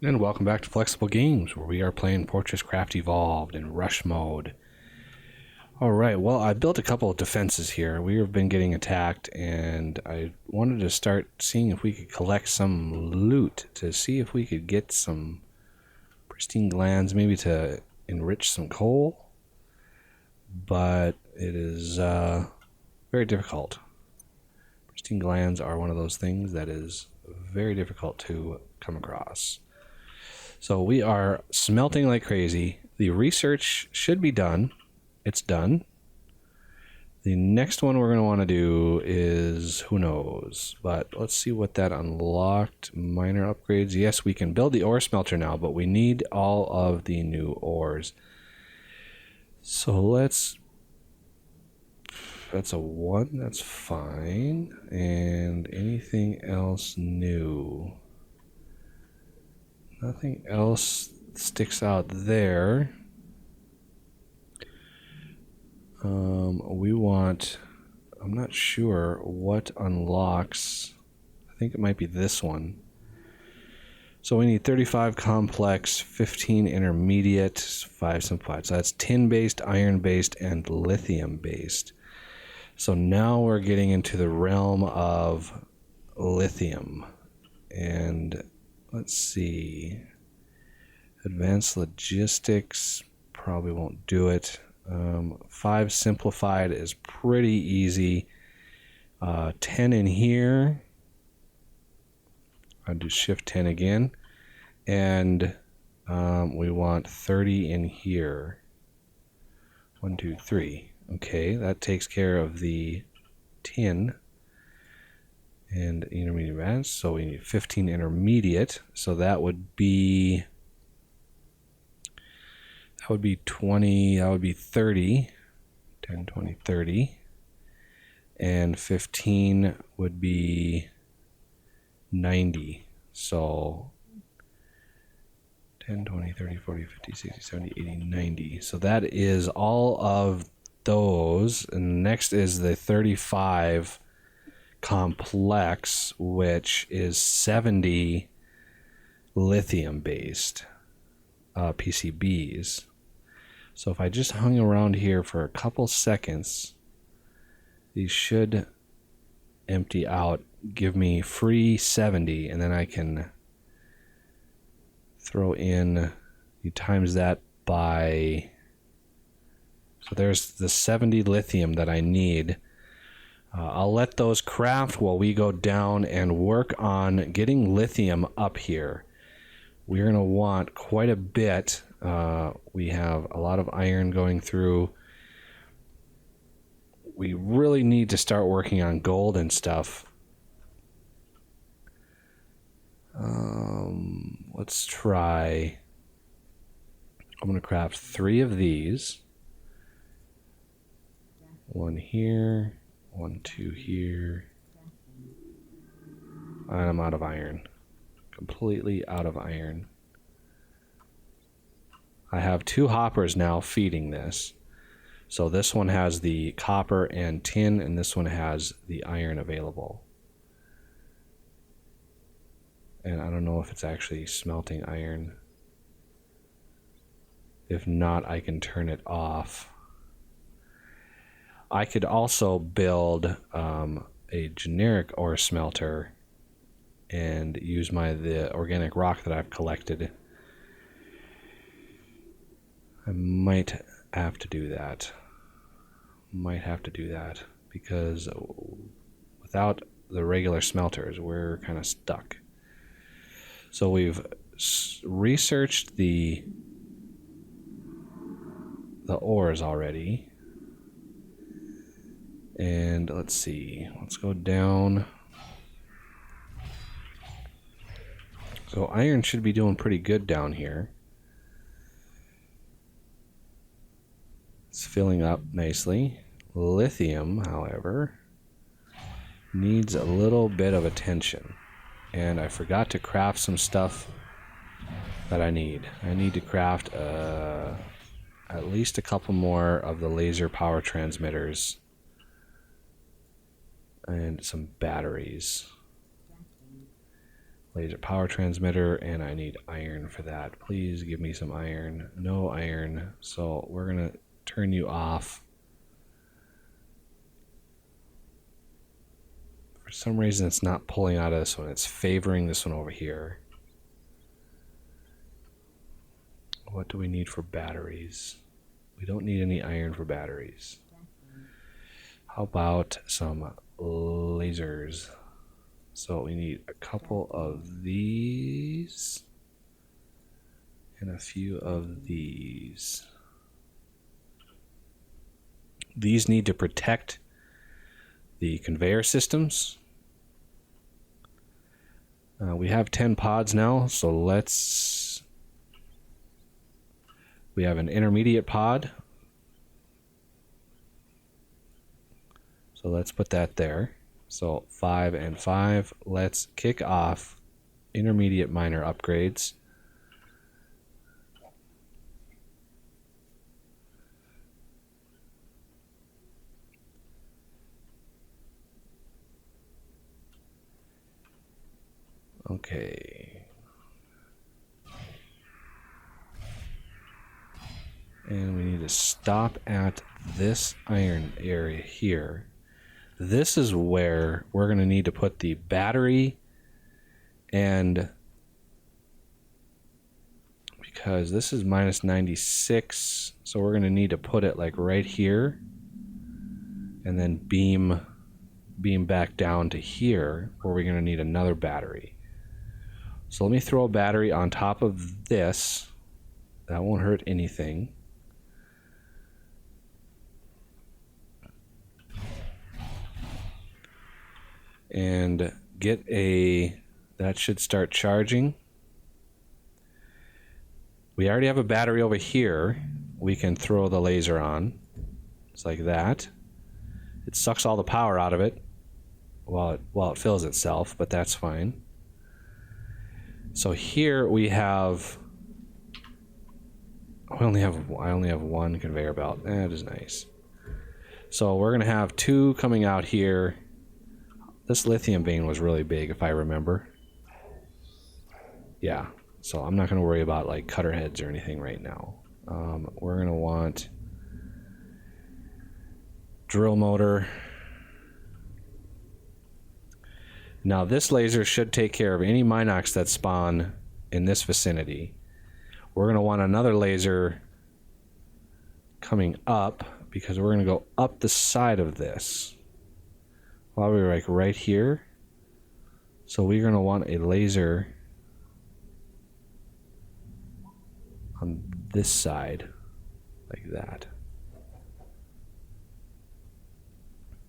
And welcome back to Flexible Games, where we are playing FortressCraft Evolved in rush mode. Alright, well, I built a couple of defenses here. We have been getting attacked, and I wanted to start seeing if we could collect some loot to see if we could get some pristine glands, maybe to enrich some coal. But it is very difficult. Pristine glands are one of those things that is very difficult to come across. So we are smelting like crazy. The research should be done. It's done. The next one we're going to want to do is, who knows, but let's see what that unlocked. Minor upgrades. Yes, we can build the ore smelter now, but we need all of the new ores. So let's, that's a 1, that's fine. And anything else new? Nothing else sticks out there. We want, I'm not sure what unlocks. I think it might be this one. So we need 35 complex, 15 intermediate, 5 simplified. So that's tin based, iron based, and lithium based. So now we're getting into the realm of lithium. And let's see. Advanced logistics probably won't do it. 5 simplified is pretty easy. 10 in here. I'll do shift 10 again. And we want 30 in here. 1, 2, 3. Okay, that takes care of the tin and intermediate advanced. So we need 15 intermediate. So that would be 20, that would be 30, 10, 20, 30, and 15 would be 90, so 10, 20, 30, 40, 50, 60, 70, 80, 90, so that is all of those, and next is the 35 complex, which is 70 lithium based PCBs. So if I just hung around here for a couple seconds, these should empty out, give me free 70, and then I can throw in, you times that by, so there's the 70 lithium that I need. I'll let those craft while we go down and work on getting lithium up here. We're going to want quite a bit. We have a lot of iron going through. We really need to start working on gold and stuff. Let's try. I'm going to craft 3 of these. 1 here, 1, 2 here. And I'm out of iron. Completely out of iron. I have 2 hoppers now feeding this. So this one has the copper and tin, and this one has the iron available. And I don't know if it's actually smelting iron. If not, I can turn it off. I could also build a generic ore smelter and use the organic rock that I've collected. I might have to do that. Because without the regular smelters, we're kind of stuck. So we've researched the ores already. And let's see. Let's go down. So iron should be doing pretty good down here. It's filling up nicely. Lithium, however, needs a little bit of attention. And I forgot to craft some stuff that I need. I need to craft at least a couple more of the laser power transmitters and some batteries. Laser power transmitter, and I need iron for that. Please give me some iron. No iron, so we're gonna turn you off. For some reason it's not pulling out of this one, it's favoring this one over here. What do we need for batteries? We don't need any iron for batteries. How about some lasers? So we need a couple of these and a few of these. These need to protect the conveyor systems. We have 10 pods now, so we have an intermediate pod. So let's put that there. So 5 and 5. Let's kick off intermediate miner upgrades. Okay. And we need to stop at this iron area here. This is where we're going to need to put the battery, and because this is minus 96, so we're going to need to put it like right here and then beam back down to here where we're going to need another battery. So let me throw a battery on top of this. That won't hurt anything. And get that should start charging. We already have a battery over here. We can throw the laser on. It's like that. It sucks all the power out of it while it fills itself, but that's fine. So here we have, I only have one conveyor belt. That is nice. So we're gonna have 2 coming out here. This lithium vein was really big, if I remember. Yeah, so I'm not going to worry about like cutter heads or anything right now. We're going to want drill motor. Now this laser should take care of any Minox that spawn in this vicinity. We're going to want another laser coming up because we're going to go up the side of this. Probably like right here. So we're going to want a laser on this side, like that.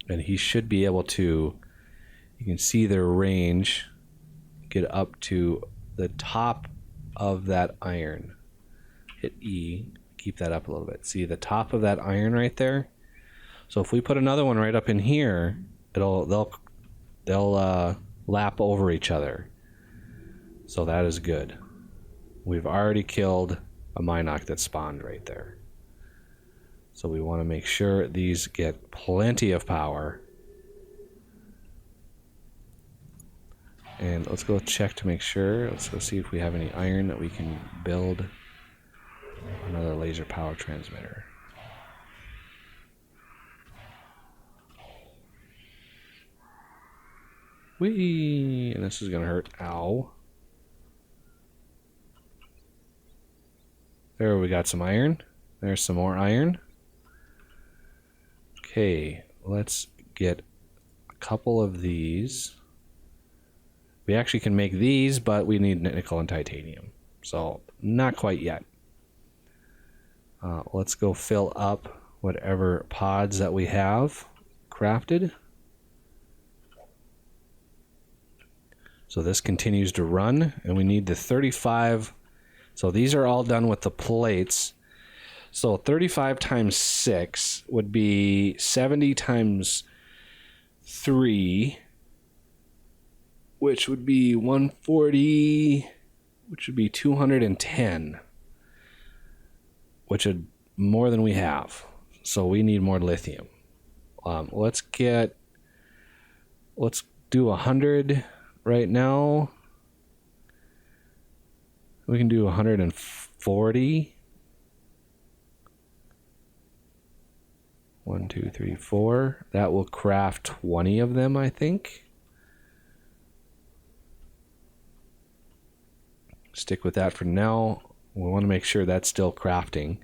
And he should be able to, you can see their range, get up to the top of that iron. Hit E, keep that up a little bit. See the top of that iron right there? So if we put another one right up in here, they'll lap over each other. So that is good. We've already killed a Minox that spawned right there. So we want to make sure these get plenty of power. And let's go check to make sure. Let's go see if we have any iron that we can build another laser power transmitter. Whee! And this is gonna hurt. Ow. There, we got some iron. There's some more iron. Okay, let's get a couple of these. We actually can make these, but we need nickel and titanium. So, not quite yet. Let's go fill up whatever pods that we have crafted. So this continues to run, and we need the 35. So these are all done with the plates. So 35 times 6 would be 70 times 3, which would be 140, which would be 210, which is more than we have. So we need more lithium. Let's do 100 right now. We can do 140. 1, 2, 3, 4. That will craft 20 of them, I think. Stick with that for now. We want to make sure that's still crafting.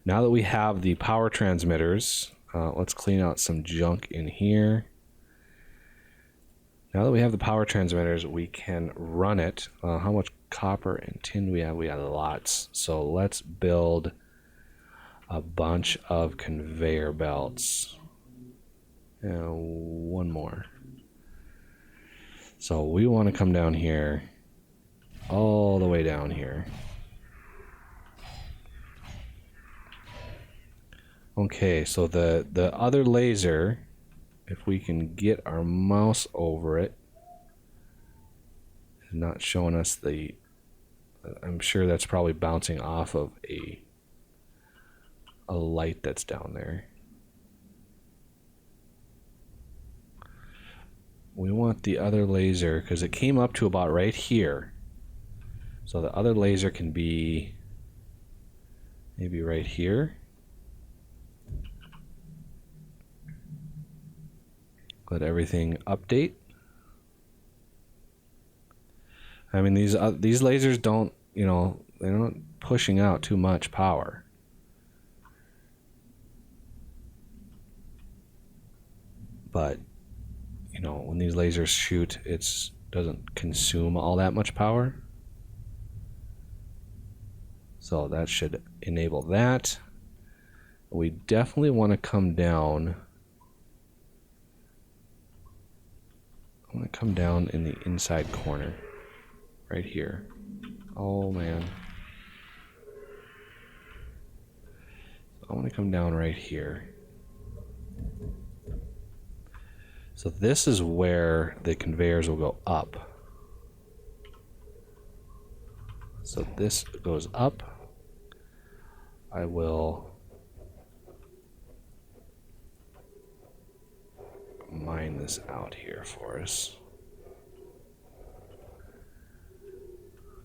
Now that we have the power transmitters, let's clean out some junk in here. Now that we have the power transmitters, we can run it. How much copper and tin do we have? We have lots. So let's build a bunch of conveyor belts. One more. So we want to come down here, all the way down here. Okay, so the other laser, if we can get our mouse over it, is not showing us the... I'm sure that's probably bouncing off of a light that's down there. We want the other laser, because it came up to about right here. So the other laser can be maybe right here. Let everything update. I mean, these lasers don't, you know, they're not pushing out too much power. But, you know, when these lasers shoot, it doesn't consume all that much power. So that should enable that. We definitely want to come down. I want to come down in the inside corner. Right here. Oh, man. I want to come down right here. So this is where the conveyors will go up. So this goes up. I will mine this out here for us.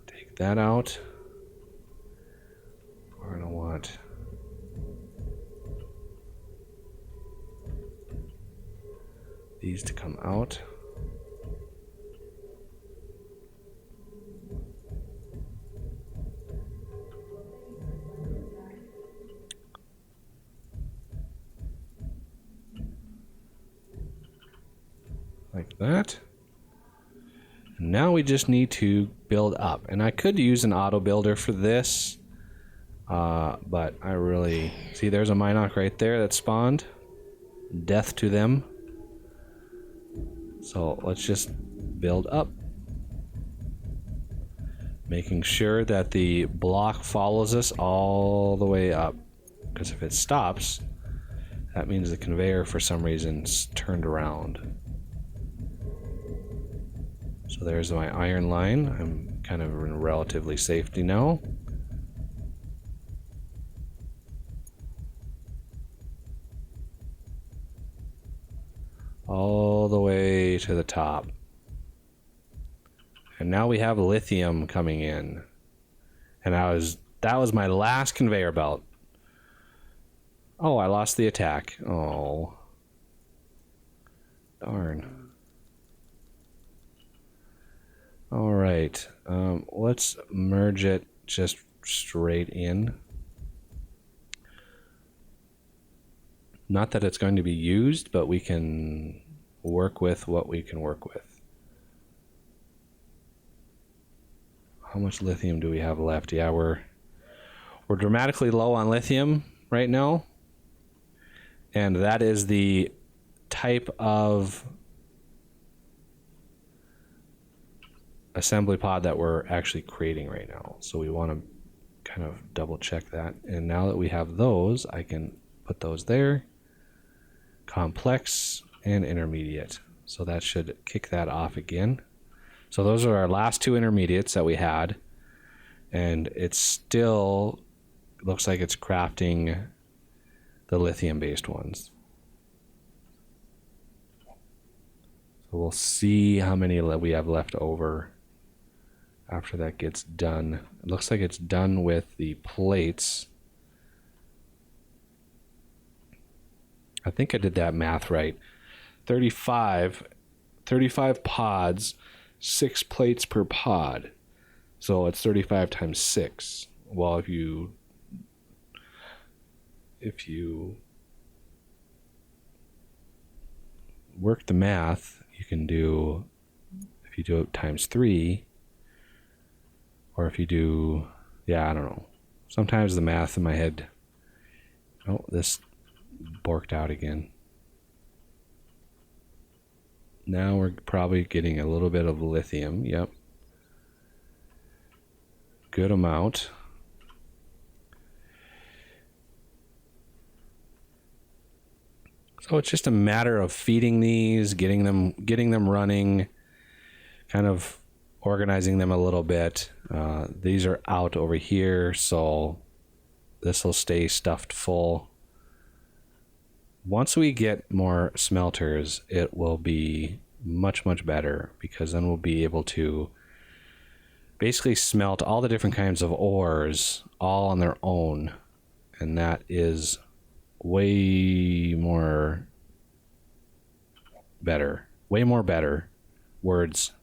Take that out. We're going to want these to come out. Like that. And now we just need to build up. And I could use an auto builder for this. But I really... See, there's a Minoc right there that spawned. Death to them. So let's just build up. Making sure that the block follows us all the way up. Because if it stops, that means the conveyor for some reason's turned around. So there's my iron line. I'm kind of in relatively safety now. All the way to the top. And now we have lithium coming in. And that was my last conveyor belt. Oh, I lost the attack. Oh. Darn. All right. Let's merge it just straight in. Not that it's going to be used, but we can work with what we can work with. How much lithium do we have left? Yeah, we're dramatically low on lithium right now. And that is the type of assembly pod that we're actually creating right now. So we want to kind of double check that. And now that we have those, I can put those there. Complex and intermediate. So that should kick that off again. So those are our last two intermediates that we had. And it still looks like it's crafting the lithium based ones. So we'll see how many we have left over after that gets done. It looks like it's done with the plates. I think I did that math right. 35 pods, 6 plates per pod. So it's 35 times 6. Well, if you work the math, you can do, if you do it times 3, or if you do, yeah, I don't know. Sometimes the math in my head, oh, this borked out again. Now we're probably getting a little bit of lithium. Yep. Good amount. So it's just a matter of feeding these, getting them running, kind of organizing them a little bit. These are out over here, so this will stay stuffed full. Once we get more smelters, it will be much, much better, because then we'll be able to basically smelt all the different kinds of ores all on their own. And that is way more better. Way more better. Words.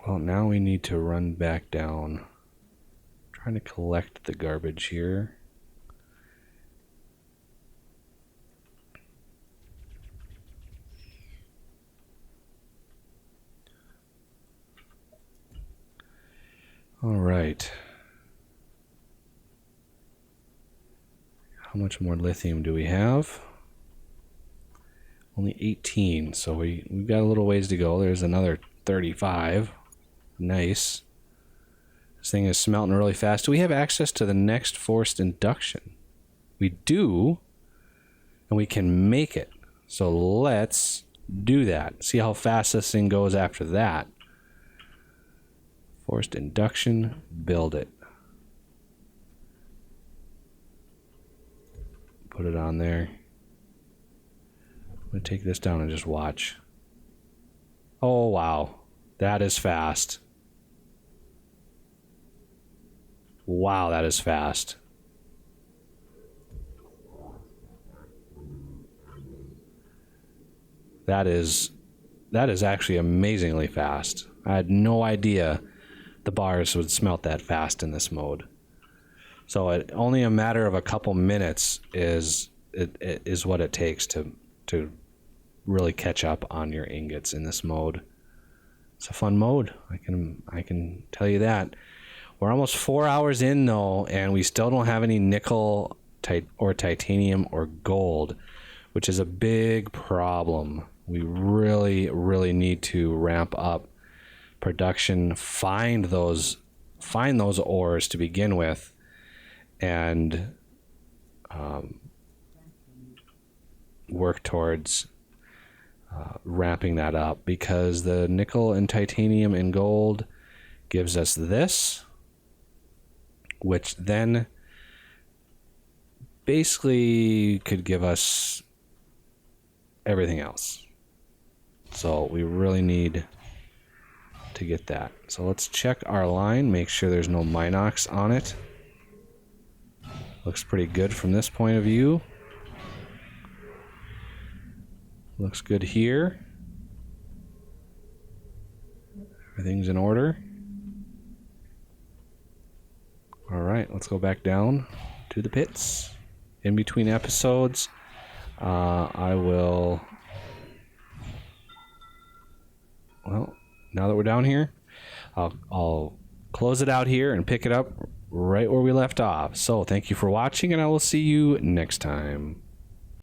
Well, now we need to run back down. I'm trying to collect the garbage here. All right. How much more lithium do we have? Only 18, so we've got a little ways to go. There's another 35. Nice. This thing is smelting really fast. Do we have access to the next forced induction? We do, and we can make it. So let's do that. See how fast this thing goes after that. Forced induction, build it. Put it on there. I'm going to take this down and just watch. Oh, wow. That is fast. Wow, that is fast. That is actually amazingly fast. I had no idea the bars would smelt that fast in this mode. So only a matter of a couple minutes is what it takes to really catch up on your ingots in this mode. It's a fun mode. I can tell you that. We're almost 4 hours in though, and we still don't have any nickel or titanium or gold, which is a big problem. We really, really need to ramp up production, find those ores to begin with, and work towards ramping that up, because the nickel and titanium and gold gives us this, which then basically could give us everything else. So we really need to get that. So let's check our line, make sure there's no Minox on it. Looks pretty good from this point of view. Looks good here. Everything's in order. All right, let's go back down to the pits. In between episodes, I will... Well, now that we're down here, I'll close it out here and pick it up right where we left off. So thank you for watching, and I will see you next time.